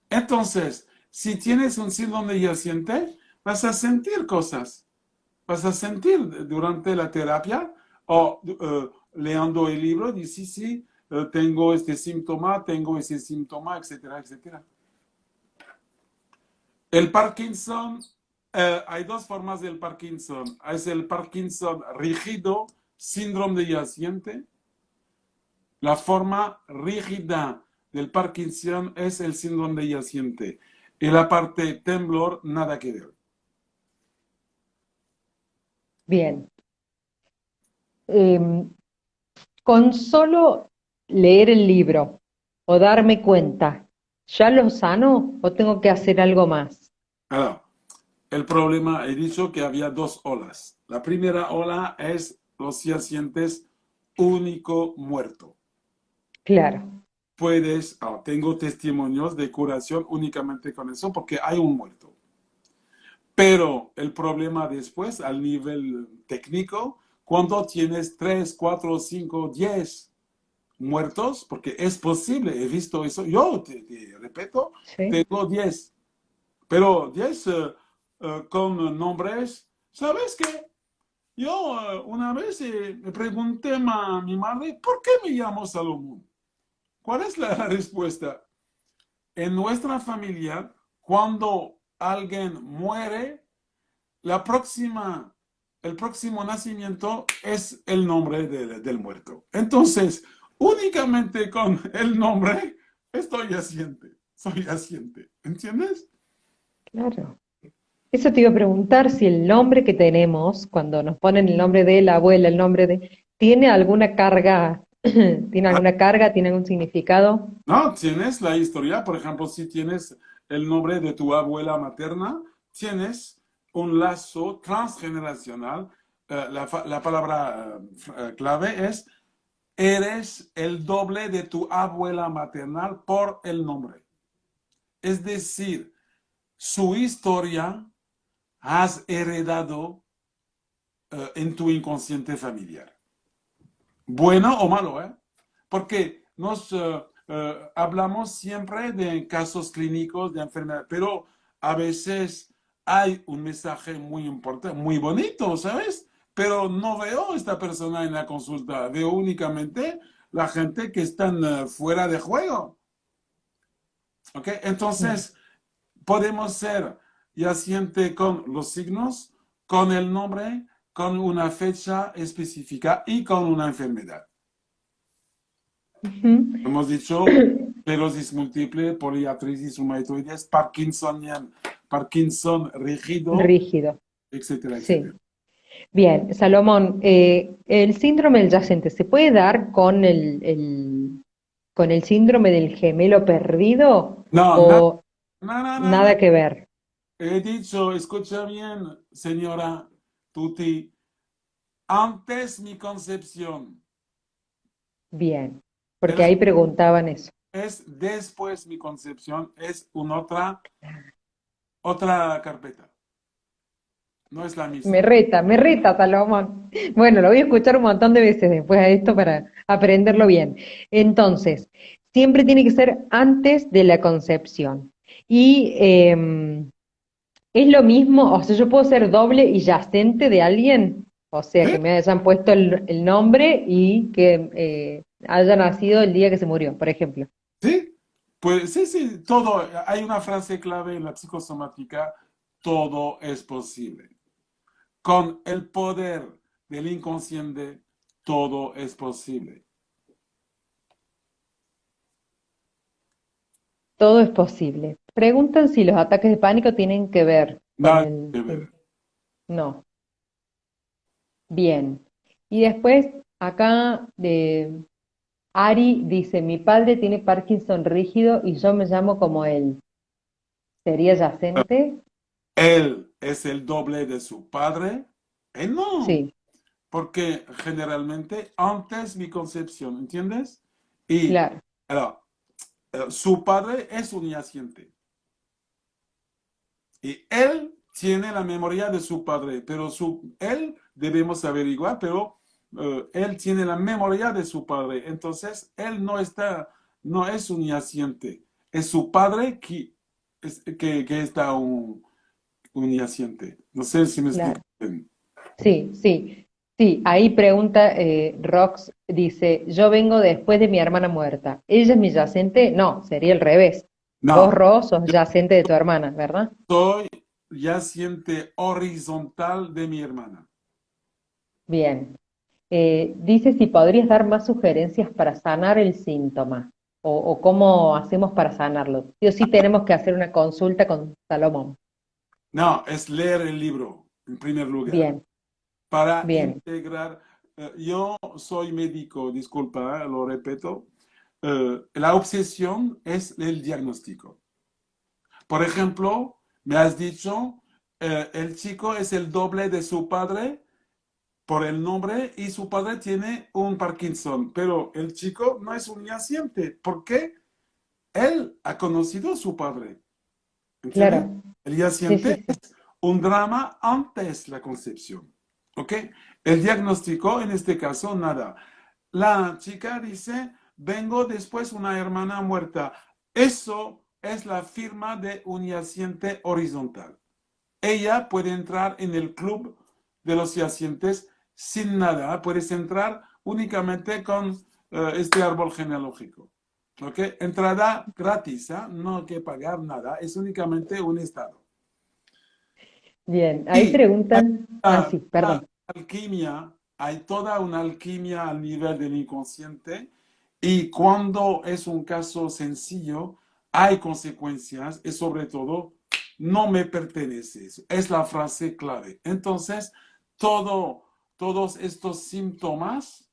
Entonces, si tienes un síndrome yaciente, vas a sentir cosas. Vas a sentir durante la terapia o leyendo el libro, dices, sí, tengo este síntoma, tengo ese síntoma, etcétera, etcétera. El Parkinson, hay dos formas del Parkinson. Es el Parkinson rígido, síndrome de yaciente. La forma rígida del Parkinson es el síndrome de yaciente. Y la parte temblor, nada que ver. Bien. Em, con solo leer el libro o darme cuenta, ¿ya lo sano o tengo que hacer algo más? Alors, el problema, he dicho que había dos olas. La primera ola es los yacientes único muerto. Claro. Tengo testimonios de curación únicamente con eso porque hay un muerto. Pero el problema después, al nivel técnico, cuando tienes 3, 4, 5, 10 muertos, porque es posible, he visto eso, yo te repito, Sí. tengo 10, pero 10 con nombres, ¿sabes qué? Yo una vez me pregunté a mi madre, ¿por qué me llamo Salomón? ¿Cuál es la respuesta? En nuestra familia, cuando alguien muere, el próximo nacimiento es el nombre del muerto. Entonces, únicamente con el nombre soy asiente, ¿entiendes? Claro. Eso te iba a preguntar si el nombre que tenemos, cuando nos ponen el nombre de la abuela, el nombre de, ¿tiene alguna carga? ¿Tiene Ah, alguna carga? ¿Tiene algún significado? no, tienes la historia, por ejemplo, si tienes el nombre de tu abuela materna, tienes un lazo transgeneracional. La palabra clave es, eres el doble de tu abuela maternal por el nombre. Es decir, su historia has heredado en tu inconsciente familiar. Bueno o malo, ¿eh? Porque nos hablamos siempre de casos clínicos de enfermedad, pero a veces hay un mensaje muy importante, muy bonito, ¿sabes? Pero no veo a esta persona en la consulta, veo únicamente la gente que están fuera de juego. ¿Ok? Mm. Entonces, podemos ser yaciente con los signos, con el nombre, con una fecha específica y con una enfermedad. Ujú. Hemos dicho esclerosis múltiple, poliartritis reumatoides, Parkinson rígido, Rígido, etcétera, sí. etcétera. Bien, Salomón, el síndrome del yacente se puede dar con con el síndrome del gemelo perdido No, nada, o nada, nada. nada que ver. He dicho, escucha bien, señora Tuti, antes mi concepción, Bien, el porque ahí preguntaban eso. es después mi concepción, es una otra carpeta, no es la misma. Me reta, Salomón. Bueno, lo voy a escuchar un montón de veces después a esto para aprenderlo bien. Entonces, siempre tiene que ser antes de la concepción. Y es lo mismo, o sea, yo puedo ser doble y yacente de alguien, o sea, ¿Sí? que me hayan puesto el nombre y que haya nacido el día que se murió, por ejemplo. ¿Sí? Pues sí, sí, todo, hay una frase clave en la psicosomática, todo es posible. Con el poder del inconsciente, todo es posible. Todo es posible. Preguntan si los ataques de pánico tienen que ver con Nada que ver. No. Bien. Y después, acá de Ari dice, mi padre tiene Parkinson rígido y yo me llamo como él. ¿Sería yacente? Él es el doble de su padre. Él no, Sí, porque generalmente antes mi concepción, ¿entiendes? Y claro, ahora, su padre es un yaciente. Y él tiene la memoria de su padre, pero él debemos averiguar, pero él tiene la memoria de su padre. Entonces, él no es un yaciente. Es su padre que está un yaciente. No sé si me explico claro. bien. Sí, sí, sí. Ahí pregunta Rox, dice, yo vengo después de mi hermana muerta. ¿Ella es mi yacente? No, sería al revés. Vos, No, Ros, sos yacente de tu hermana, ¿verdad? soy yaciente horizontal de mi hermana. Bien. Dice si podrías dar más sugerencias para sanar el síntoma o cómo hacemos para sanarlo. Sí o sí tenemos que hacer una consulta con Salomón. No, es leer el libro, en primer lugar, Bien, para bien, integrar. Yo soy médico, disculpa, lo repito. La obsesión es el diagnóstico. Por ejemplo, me has dicho, el chico es el doble de su padre por el nombre y su padre tiene un Parkinson, pero el chico no es un yaciente. ¿Por qué? Él ha conocido a su padre. ¿Entiendes? claro. El Sí, sí, yaciente es sí. un drama antes la concepción. ¿Ok? El diagnóstico, en este caso, nada. La chica dice, vengo después una hermana muerta. Eso es la firma de un yaciente horizontal. Ella puede entrar en el club de los yacientes sin nada. Puedes entrar únicamente con este árbol genealógico. ¿Ok? Entrada gratis, ¿eh? No hay que pagar nada. Es únicamente un estado. Bien, ahí Y preguntan, ah, sí, la perdón. alquimia, hay toda una alquimia al nivel del inconsciente y cuando es un caso sencillo, hay consecuencias y sobre todo, no me perteneces. Es la frase clave. Entonces, todos estos síntomas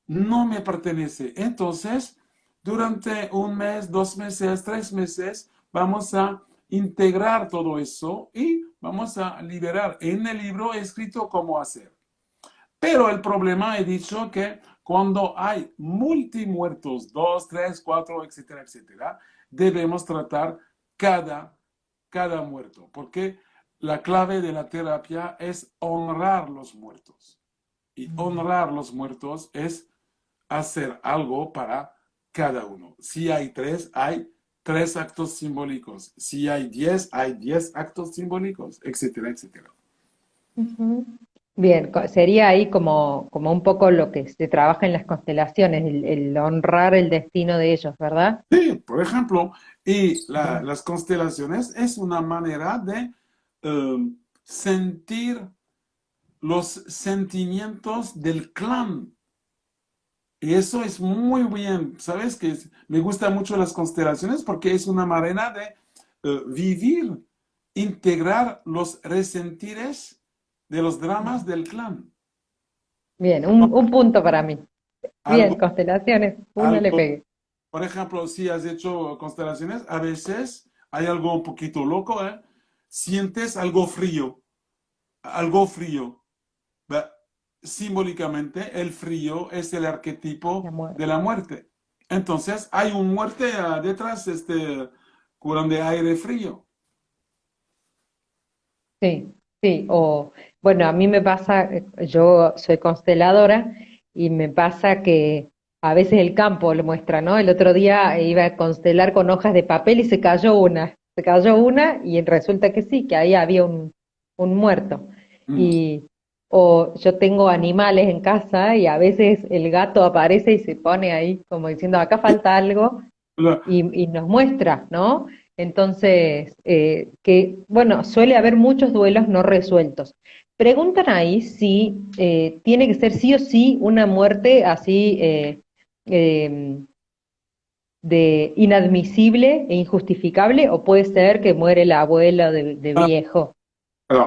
no me pertenece. Entonces, durante un mes, 2 meses, 3 meses, vamos a integrar todo eso y vamos a liberar. En el libro he escrito cómo hacer. Pero el problema, he dicho que cuando hay multimuertos, 2, 3, 4, etcétera, etcétera, debemos tratar cada, cada muerto, porque la clave de la terapia es honrar los muertos. Y honrar los muertos es hacer algo para cada uno. Si hay tres, hay 3 actos simbólicos. Si hay 10, hay 10 actos simbólicos, etcétera, etcétera. Ujú. Bien, sería ahí como un poco lo que se trabaja en las constelaciones, el honrar el destino de ellos, ¿verdad? Sí, por ejemplo, y Bien, las constelaciones es una manera de sentir los sentimientos del clan. Y eso es muy bien, ¿sabes? Me gustan mucho las constelaciones porque es una manera de vivir, integrar los resentires de los dramas del clan. Bien, un punto para mí. Bien, Algo, constelaciones, uno le algo, pegué. por ejemplo, si has hecho constelaciones, a veces hay algo un poquito loco, ¿eh? Sientes algo frío, algo frío. Va- Simbólicamente, el frío es el La arquetipo de muerte. la muerte. Entonces, hay un muerte detrás, curan de aire frío. Sí, sí, o bueno, a mí me pasa, yo soy consteladora y me pasa que a veces el campo lo muestra, ¿no? El otro día iba a constelar con hojas de papel y se cayó una y resulta que sí, que ahí había un muerto. Mm. Y, o yo tengo animales en casa y a veces el gato aparece y se pone ahí como diciendo, acá falta algo La- y nos muestra, ¿no? Entonces, que, bueno, suele haber muchos duelos no resueltos. Preguntan ahí si tiene que ser sí o sí una muerte así eh, de inadmisible e injustificable, o puede ser que muere la abuela de viejo.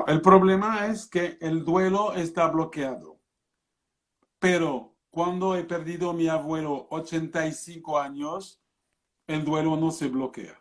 El problema es que el duelo está bloqueado. Pero cuando he perdido a mi abuelo 85 años, el duelo no se bloquea.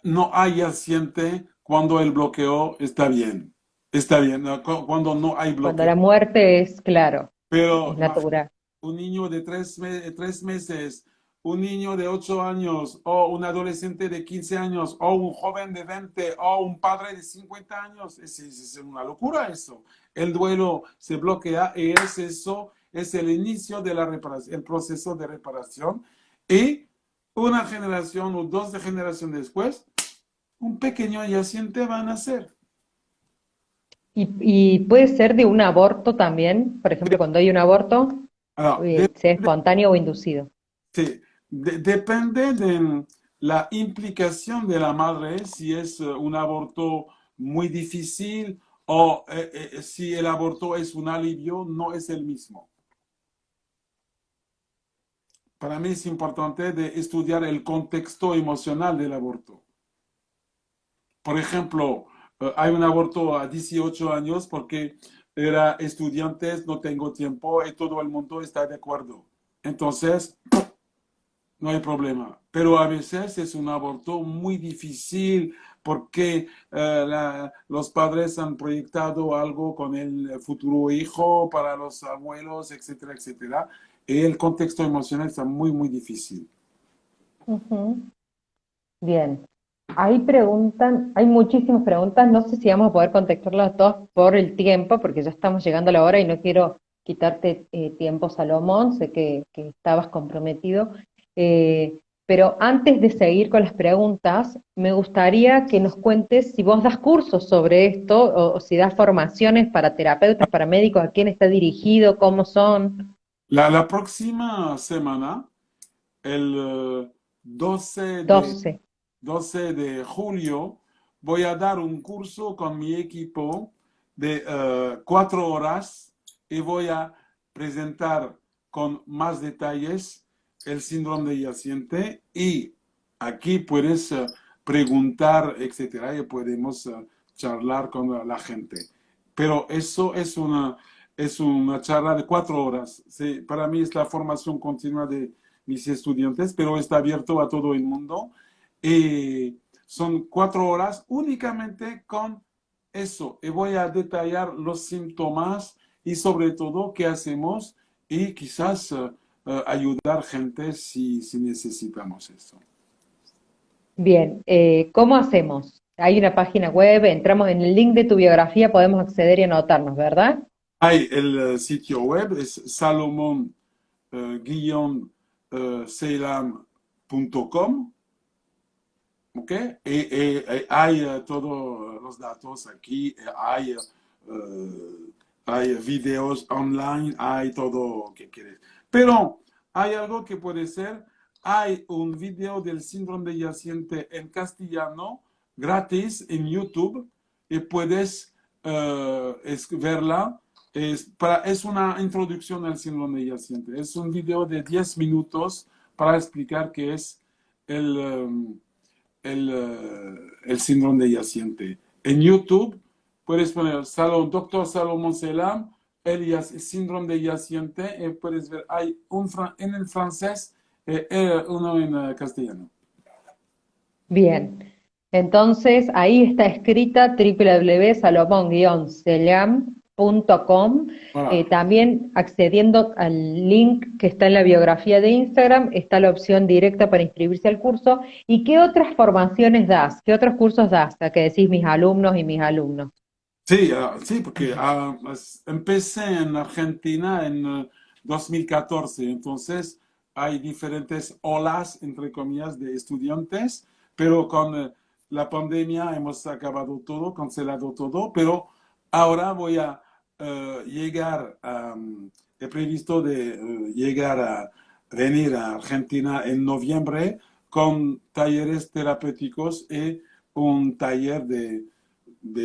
No hay asiente cuando el bloqueo está bien. Está bien, ¿no? Cuando no hay Cuando bloqueo. la muerte es, claro, Pero es imagínate, natural. un niño de 3 meses, un niño de 8 años, o un adolescente de 15 años, o un joven de 20, o un padre de 50 años. Es una locura eso. El duelo se bloquea y es eso, es el inicio de la reparación, el proceso de reparación. Y una generación o dos de generación después, un pequeño yaciente va a nacer. Y puede ser de un aborto también, por ejemplo, cuando hay un aborto, Alors, sea espontáneo o inducido. sí, depende de la implicación de la madre, si es un aborto muy difícil o si el aborto es un alivio, no es el mismo. Para mí es importante de estudiar el contexto emocional del aborto. Por ejemplo, hay un aborto a 18 años porque era estudiantes, no tengo tiempo y todo el mundo está de acuerdo. Entonces, no hay problema. Pero a veces es un aborto muy difícil porque los padres han proyectado algo con el futuro hijo para los abuelos, etcétera, etcétera. Y el contexto emocional está muy, muy difícil. Ujú. Bien. Ahí preguntan, hay muchísimas preguntas, no sé si vamos a poder contestarlas todas por el tiempo, porque ya estamos llegando a la hora y no quiero quitarte tiempo, Salomón, sé que estabas comprometido. Eh, pero antes de seguir con las preguntas, me gustaría que nos cuentes si vos das cursos sobre esto o si das formaciones para terapeutas, para médicos, a quién está dirigido, cómo son. La próxima semana, el 12 de, 12. 12 de julio, voy a dar un curso con mi equipo de 4 horas y voy a presentar con más detalles el síndrome de yaciente y aquí puedes preguntar, etcétera, y podemos charlar con la gente. Pero eso es una charla de 4 horas. Sí, para mí es la formación continua de mis estudiantes, pero está abierto a todo el mundo. Y son 4 horas únicamente con eso. Y voy a detallar los síntomas y sobre todo qué hacemos y quizás ayudar gente si necesitamos eso. Bien, ¿cómo hacemos? Hay una página web, entramos en el link de tu biografía, podemos acceder y anotarnos, ¿verdad? Hay el sitio web, es salomon-seilam.com. ¿Ok? Hay todos los datos aquí, hay videos online, hay todo lo que quieres. Pero hay algo que puede ser, hay un video del síndrome de yaciente en castellano gratis en YouTube y puedes verla. Es una introducción al síndrome de yaciente. Es un video de 10 minutos para explicar qué es el, el síndrome de yaciente. En YouTube puedes poner doctor Salomón Selam, el síndrome de yaciente, puedes ver, hay en el francés, uno en castellano. Bien, entonces ahí está escrita www.salomon-selam.com. Voilà. También accediendo al link que está en la biografía de Instagram, está la opción directa para inscribirse al curso. ¿Y qué otras formaciones das? ¿Qué otros cursos das? A que decís mis alumnos y mis alumnos. Sí, sí, porque empecé en Argentina en 2014, entonces hay diferentes olas, entre comillas, de estudiantes, pero con la pandemia hemos acabado todo, cancelado todo, pero ahora voy a llegar, he previsto de llegar a venir a Argentina en noviembre con talleres terapéuticos y un taller de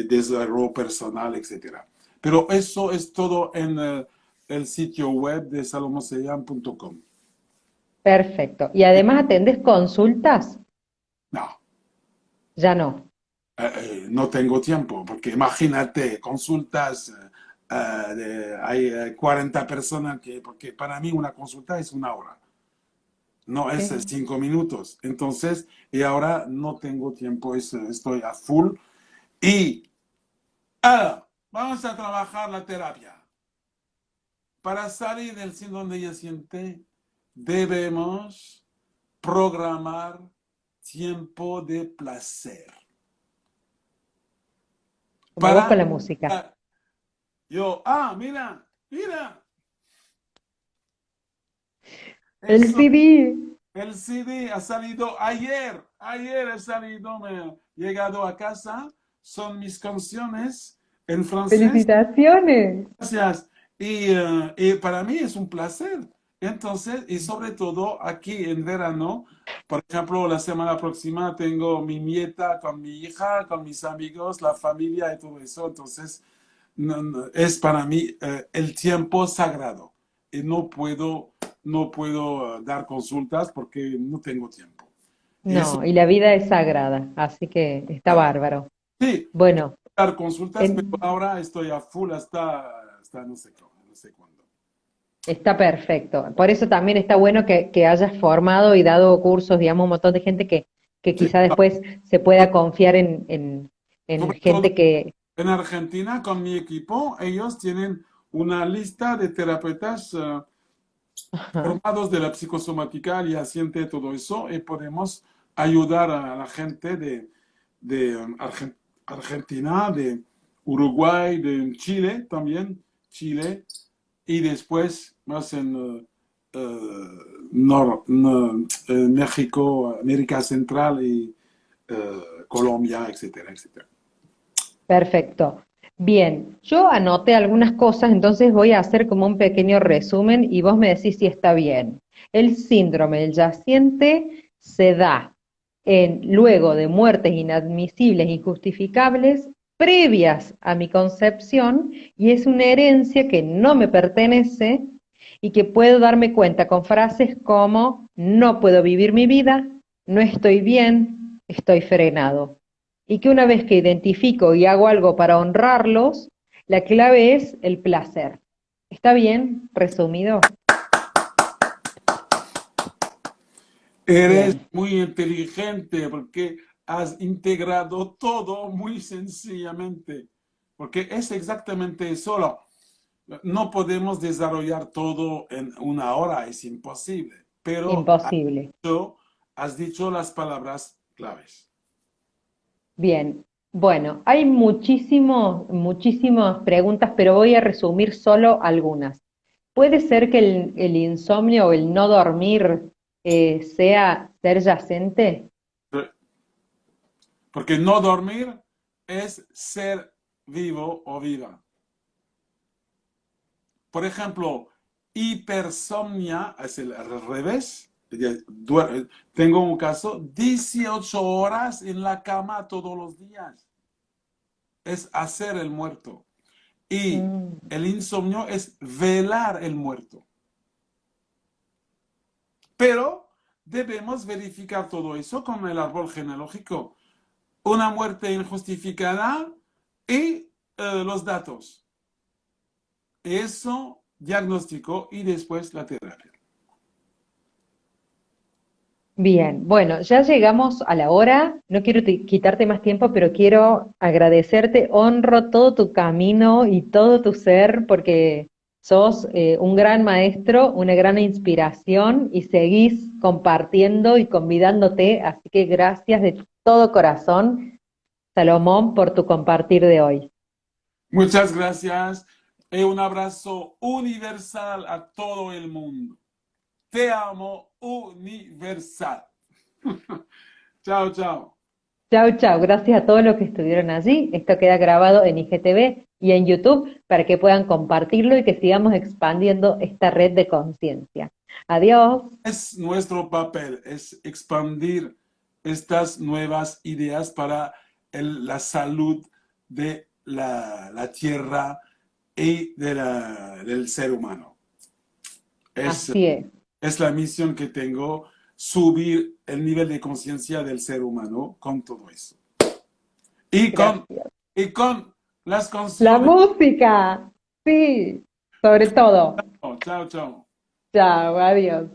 desarrollo personal, etcétera. Pero eso es todo en el sitio web de salomonseyan.com. Perfecto. ¿Y además atendés consultas? No, Ya no. no tengo tiempo, porque imagínate, consultas, hay 40 personas porque para mí una consulta es una hora, no es Sí. 5 minutos. Entonces, y ahora no tengo tiempo, estoy a full. Y vamos a trabajar la terapia. Para salir del síndrome de yaciente, debemos programar tiempo de placer. Como vos con Para la música. mira, mira, El eso, CD. el CD ha salido ayer ha salido, me he llegado a casa, son mis canciones en francés. Felicitaciones. Gracias. Y para mí es un placer. Entonces, y sobre todo aquí en verano, por ejemplo, la semana próxima tengo mi nieta con mi hija, con mis amigos, la familia y todo eso. Entonces, es para mí el tiempo sagrado. Y no puedo dar consultas porque no tengo tiempo. Y eso, No, y la vida es sagrada, así que está claro. bárbaro. Sí, Bueno, dar consultas, pero en- ahora estoy a full hasta no sé cómo, no sé cuándo. está perfecto. Por eso también está bueno que hayas formado y dado cursos, digamos, un montón de gente que Sí, quizá después se pueda confiar en sobre todo gente que... en Argentina, con mi equipo, ellos tienen una lista de terapeutas Ajá, formados de la psicosomática y asiente todo eso, y podemos ayudar a la gente de Argentina, de Uruguay, de Chile también, Chile, y después más en México, América Central y Colombia, etcétera, etcétera. perfecto. Bien, yo anoté algunas cosas, entonces voy a hacer como un pequeño resumen y vos me decís si está bien. El síndrome del yaciente se da luego de muertes inadmisibles, injustificables, previas a mi concepción, y es una herencia que no me pertenece y que puedo darme cuenta con frases como no puedo vivir mi vida, no estoy bien, estoy frenado. Y que una vez que identifico y hago algo para honrarlos, la clave es el placer. ¿Está bien resumido? Eres Bien. muy inteligente porque has integrado todo muy sencillamente, porque es exactamente eso. No podemos desarrollar todo en una hora, es imposible, pero Imposible. has dicho las palabras claves. Bien. Bueno, hay muchísimas preguntas, pero voy a resumir solo algunas. ¿Puede ser que el insomnio o el no dormir sea ser yacente? Porque no dormir es ser vivo o viva. Por ejemplo, hipersomnia es al revés. Tengo un caso, 18 horas en la cama todos los días. Es hacer el muerto. Y Mm, el insomnio es velar el muerto. Pero debemos verificar todo eso con el árbol genealógico. Una muerte injustificada y los datos. Eso, diagnóstico y después la terapia. Bien, bueno, ya llegamos a la hora, no quiero quitarte más tiempo, pero quiero agradecerte, honro todo tu camino y todo tu ser, porque sos un gran maestro, una gran inspiración y seguís compartiendo y convidándote, así que gracias de todo corazón, Salomón, por tu compartir de hoy. Muchas gracias y un abrazo universal a todo el mundo. Te amo universal. Chao, chao. Chau, chau. Gracias a todos los que estuvieron allí. Esto queda grabado en IGTV y en YouTube para que puedan compartirlo y que sigamos expandiendo esta red de conciencia. Adiós. Es nuestro papel, es expandir estas nuevas ideas para la salud de la tierra y del ser humano. Así es. Es la misión que tengo, subir el nivel de conciencia del ser humano con todo eso. Y Gracias. con las La canciones. música. Sí, sobre todo. Chao, chao. Chao, adiós.